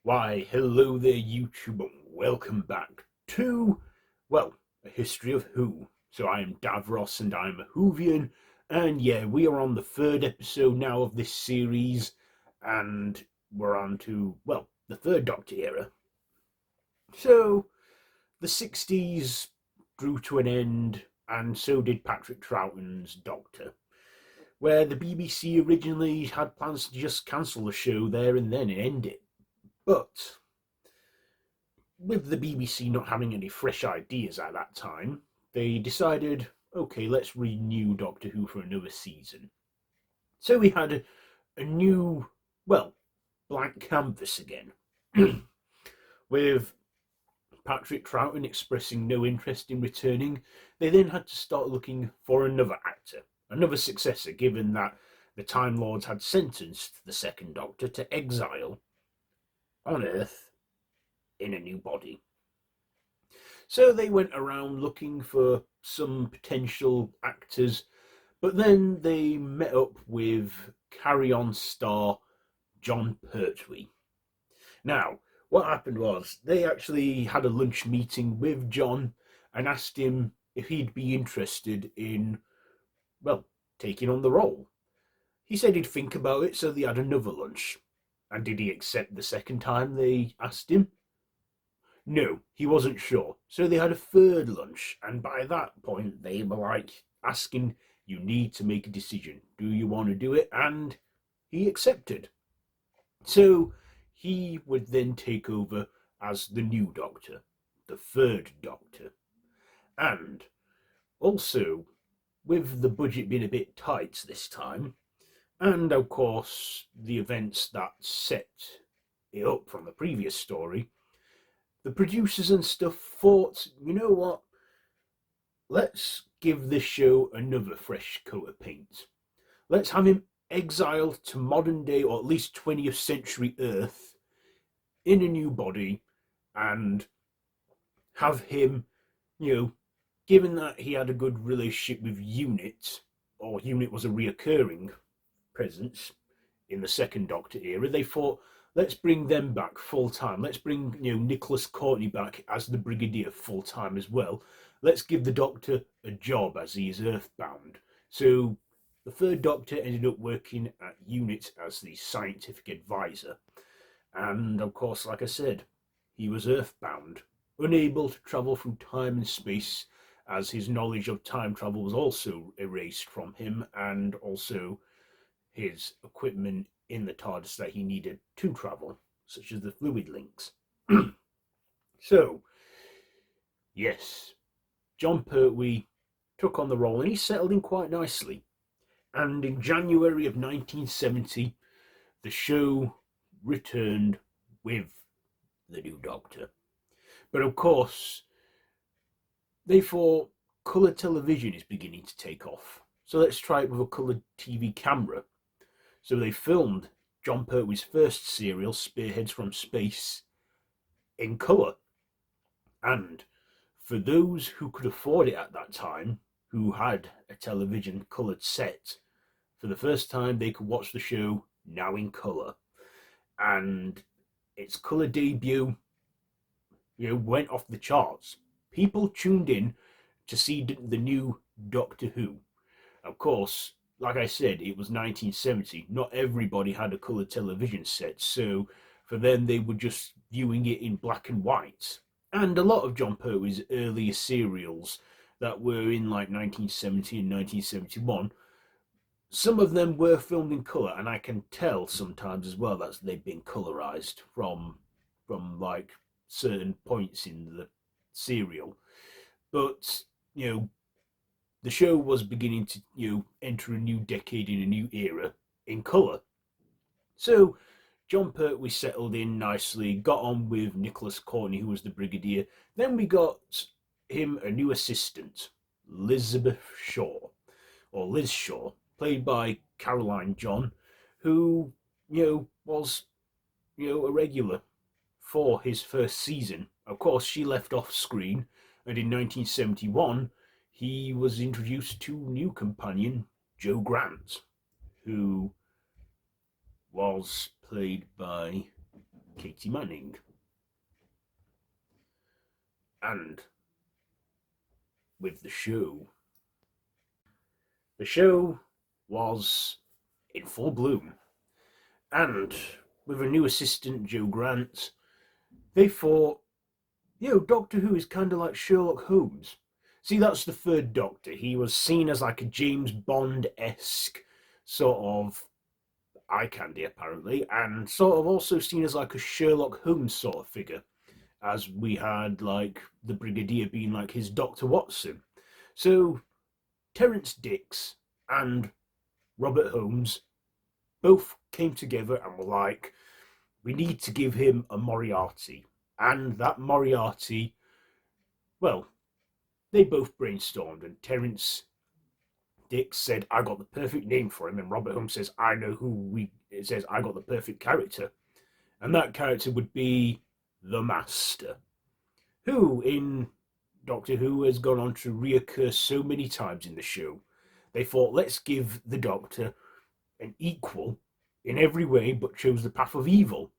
Why, hello there, YouTube, and welcome back to, well, A History of Who. So I am Davros, and I'm a Whovian, and yeah, we are on the third episode now of this series, and we're on to, well, the third Doctor era. So, the 60s drew to an end, and so did Patrick Troughton's Doctor, where the BBC originally had plans to just cancel the show there and then and end it. But with the BBC not having any fresh ideas at that time, they decided, okay, let's renew Doctor Who for another season. So we had a new, well, blank canvas again, with Patrick Troughton expressing no interest in returning. They then had to start looking for another actor, another successor, given that the Time Lords had sentenced the second Doctor to exile on Earth in a new body. So they went around looking for some potential actors, but then they met up with Carry On star Jon Pertwee. Now, what happened was they actually had a lunch meeting with Jon and asked him if he'd be interested in, well, taking on the role. He said he'd think about it, so they had another lunch. And did he accept the second time they asked him? No, he wasn't sure. So they had a third lunch, and by that point, they were like asking, you need to make a decision. Do you want to do it? And he accepted. So he would then take over as the new Doctor, the third Doctor. And also, with the budget being a bit tight this time, and of course, the events that set it up from the previous story, the producers and stuff thought, you know what, let's give this show another fresh coat of paint. Let's have him exiled to modern day, or at least 20th century Earth, in a new body, and have him, given that he had a good relationship with Unit, or Unit was a reoccurring presence in the second Doctor era, they thought, let's bring them back full time. Let's bring Nicholas Courtney back as the Brigadier full time as well. Let's give the Doctor a job as he is earthbound. So the third Doctor ended up working at Unit as the scientific advisor. And of course, like I said, he was earthbound, unable to travel through time and space, as his knowledge of time travel was also erased from him, and also his equipment in the TARDIS that he needed to travel, such as the fluid links. So, yes, Jon Pertwee took on the role and he settled in quite nicely. And in January of 1970, the show returned with the new Doctor. But of course, they thought colour television is beginning to take off. So let's try it with a coloured TV camera. So they filmed Jon Pertwee's first serial, Spearheads from Space, in colour. And for those who could afford it at that time, who had a television coloured set, for the first time they could watch the show now in colour. And its colour debut, went off the charts. People tuned in to see the new Doctor Who. Of course, like I said, it was 1970. Not everybody had a colour television set, so for them they were just viewing it in black and white. And a lot of Jon Pertwee's earlier serials that were in like 1970 and 1971, some of them were filmed in colour, and I can tell sometimes as well that they've been colorized from like certain points in the serial. But the show was beginning to enter a new decade in a new era in colour. So Jon Pertwee settled in nicely, got on with Nicholas Courtney, who was the Brigadier. Then we got him a new assistant, Elizabeth Shaw, or Liz Shaw, played by Caroline John, who was a regular for his first season. Of course, she left off screen, and in 1971 he was introduced to new companion Jo Grant, who was played by Katie Manning. And with the show was in full bloom. And with a new assistant, Joe Grant, they thought, Doctor Who is kind of like Sherlock Holmes. See, that's the third Doctor. He was seen as like a James Bond-esque sort of eye candy, apparently, and sort of also seen as like a Sherlock Holmes sort of figure, as we had like the Brigadier being like his Dr. Watson. So Terrance Dicks and Robert Holmes both came together and were like, we need to give him a Moriarty. And that Moriarty, well, they both brainstormed, and Terrance Dicks said, I got the perfect name for him, and Robert Holmes says, I got the perfect character. And that character would be the Master, who in Doctor Who has gone on to reoccur so many times in the show. They thought, let's give the Doctor an equal in every way, but chose the path of evil.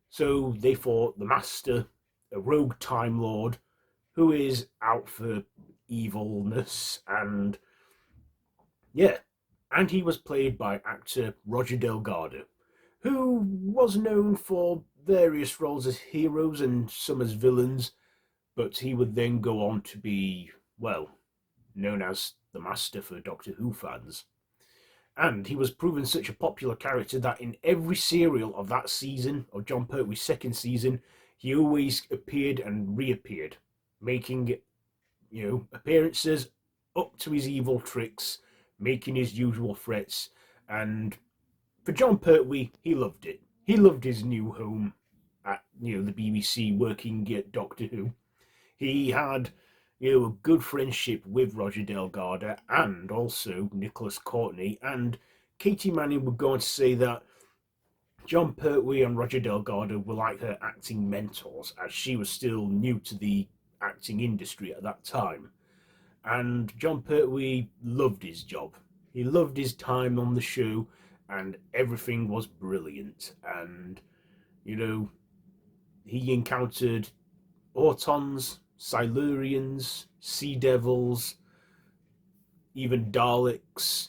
So they thought the Master, a rogue Time Lord, who is out for evilness, and he was played by actor Roger Delgado, who was known for various roles as heroes and some as villains, but he would then go on to be, known as the Master for Doctor Who fans. And he was proven such a popular character that in every serial of that season, of Jon Pertwee's second season, he always appeared and reappeared, making, appearances up to his evil tricks, making his usual threats. And for Jon Pertwee, he loved it. He loved his new home at, the BBC, working at Doctor Who. He had, a good friendship with Roger Delgado and also Nicholas Courtney, and Katie Manning would go on to say that Jon Pertwee and Roger Delgado were like her acting mentors, as she was still new to the acting industry at that time. And Jon Pertwee loved his job. He loved his time on the show, and everything was brilliant. And, he encountered Autons, Silurians, Sea Devils, even Daleks.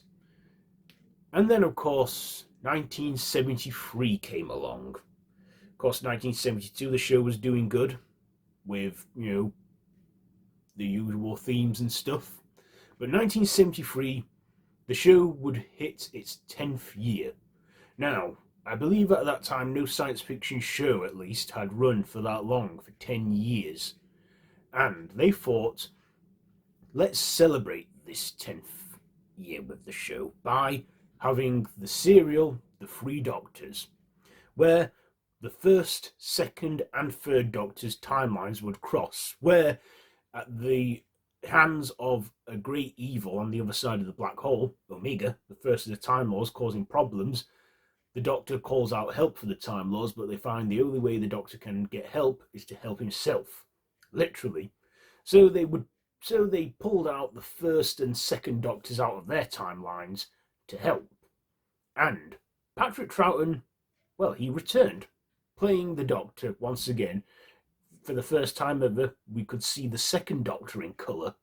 And then, of course, 1973 came along. Of course, 1972, the show was doing good with, the usual themes and stuff. But 1973, the show would hit its 10th year. Now, I believe at that time no science fiction show, at least, had run for that long, for 10 years. And they thought, let's celebrate this 10th year with the show by having the serial The Three Doctors, where the first, second, and third Doctors' timelines would cross, where at the hands of a great evil on the other side of the black hole, Omega, the first of the Time Lords, causing problems, the Doctor calls out help for the Time Lords, but they find the only way the Doctor can get help is to help himself, literally. So they pulled out the first and second Doctors out of their timelines to help. And Patrick Troughton, he returned, playing the Doctor once again. For the first time ever, we could see the second Doctor in colour,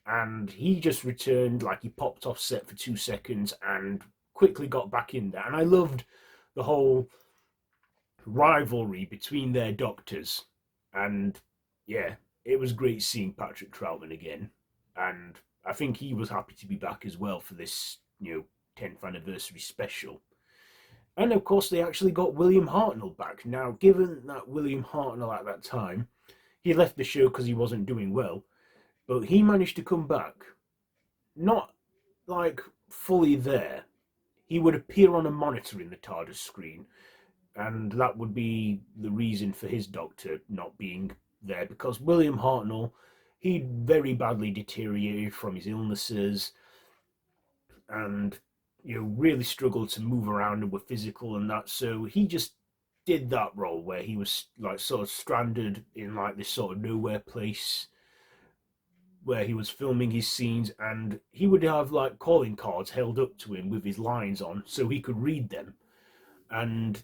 and he just returned, like he popped off set for 2 seconds and quickly got back in there. And I loved the whole rivalry between their Doctors, and it was great seeing Patrick Troughton again, and I think he was happy to be back as well for this, 10th anniversary special. And of course, they actually got William Hartnell back. Now, given that William Hartnell at that time, he left the show because he wasn't doing well, but he managed to come back. Not like fully there. He would appear on a monitor in the TARDIS screen, and that would be the reason for his Doctor not being there, because William Hartnell, he'd very badly deteriorated from his illnesses, and really struggled to move around and were physical and that, so he just did that role where he was like sort of stranded in like this sort of nowhere place where he was filming his scenes, and he would have like calling cards held up to him with his lines on so he could read them. And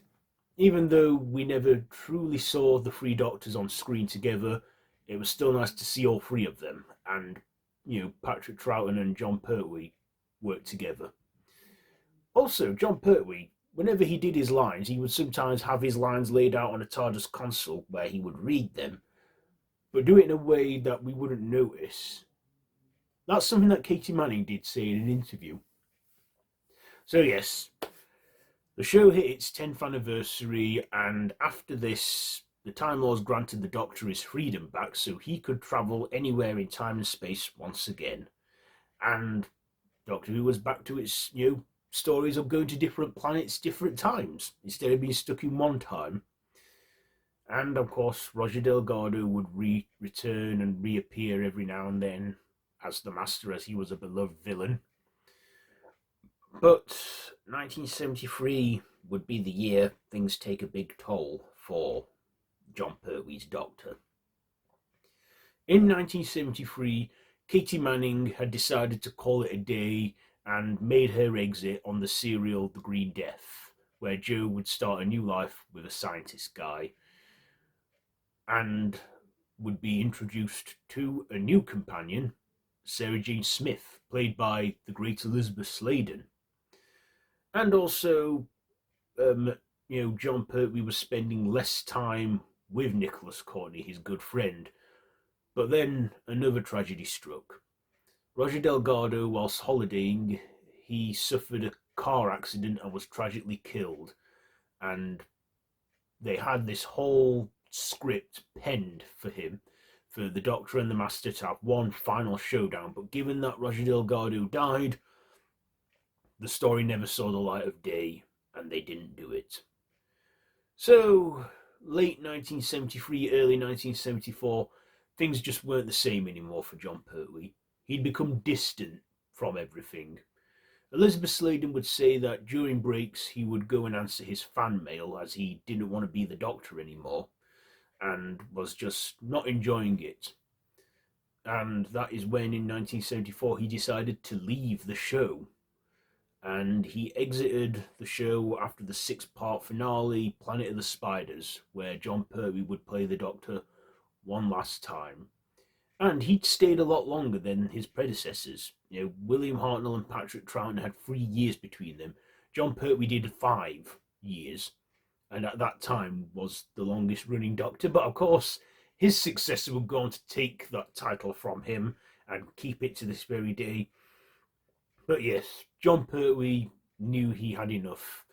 Even though we never truly saw the three Doctors on screen together, it was still nice to see all three of them, and, Patrick Troughton and Jon Pertwee work together. Also, Jon Pertwee, whenever he did his lines, he would sometimes have his lines laid out on a TARDIS console where he would read them, but do it in a way that we wouldn't notice. That's something that Katie Manning did say in an interview. So yes, the show hit its 10th anniversary, and after this, the Time Lords granted the Doctor his freedom back so he could travel anywhere in time and space once again. And Doctor Who was back to its, stories of going to different planets, different times, instead of being stuck in one time. And of course, Roger Delgado would return and reappear every now and then as the Master, as he was a beloved villain. But 1973 would be the year things take a big toll for Jon Pertwee's Doctor. In 1973, Katie Manning had decided to call it a day and made her exit on the serial The Green Death, where Jo would start a new life with a scientist guy and would be introduced to a new companion, Sarah Jane Smith, played by the great Elizabeth Sladen. And also, Jon Pertwee was spending less time with Nicholas Courtney, his good friend. But then another tragedy struck. Roger Delgado, whilst holidaying, he suffered a car accident and was tragically killed. And they had this whole script penned for him, for the Doctor and the Master to have one final showdown. But given that Roger Delgado died, the story never saw the light of day, and they didn't do it. So, late 1973, early 1974, things just weren't the same anymore for Jon Pertwee. He'd become distant from everything. Elizabeth Sladen would say that during breaks he would go and answer his fan mail as he didn't want to be the Doctor anymore and was just not enjoying it. And that is when in 1974 he decided to leave the show. And he exited the show after the 6-part finale, Planet of the Spiders, where Jon Pertwee would play the Doctor one last time. And he'd stayed a lot longer than his predecessors. William Hartnell and Patrick Troughton had 3 years between them. Jon Pertwee did 5 years, and at that time was the longest running Doctor. But of course, his successor would go on to take that title from him and keep it to this very day. But yes, Jon Pertwee knew he had enough,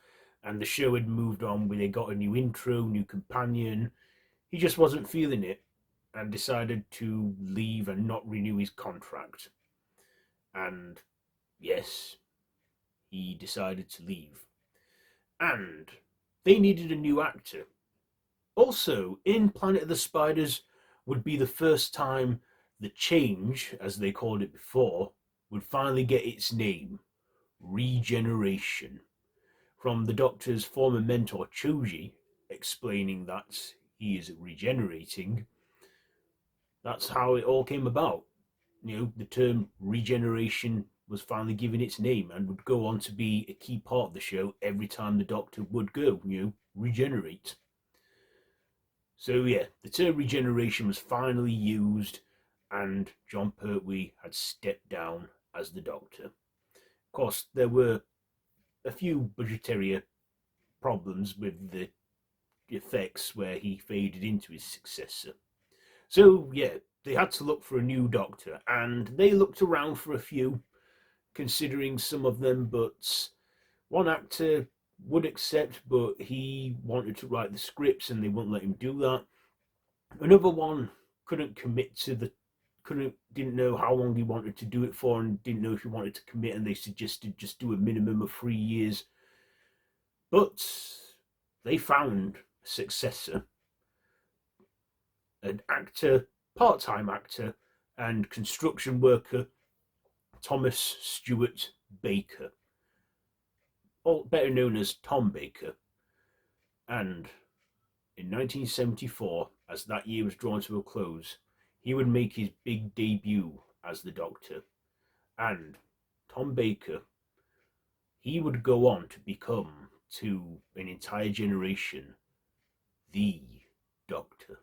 and the show had moved on. They got a new intro, new companion. He just wasn't feeling it, and decided to leave and not renew his contract. And yes, he decided to leave. And they needed a new actor. Also, in Planet of the Spiders would be the first time the change, as they called it before, would finally get its name, regeneration, from the Doctor's former mentor Choji, explaining that he is regenerating. That's how it all came about. The term regeneration was finally given its name and would go on to be a key part of the show every time the Doctor would go, regenerate. So yeah, the term regeneration was finally used, and Jon Pertwee had stepped down as the Doctor. Of course, there were a few budgetary problems with the effects where he faded into his successor. So yeah, they had to look for a new Doctor, and they looked around for a few, considering some of them, but one actor would accept, but he wanted to write the scripts and they wouldn't let him do that. Another one couldn't commit to didn't know how long he wanted to do it for and didn't know if he wanted to commit, and they suggested just do a minimum of 3 years. But they found a successor, an actor, part-time actor and construction worker, Thomas Stewart Baker, or better known as Tom Baker. And in 1974, as that year was drawn to a close, he would make his big debut as the Doctor. And Tom Baker, he would go on to become to an entire generation, the Doctor.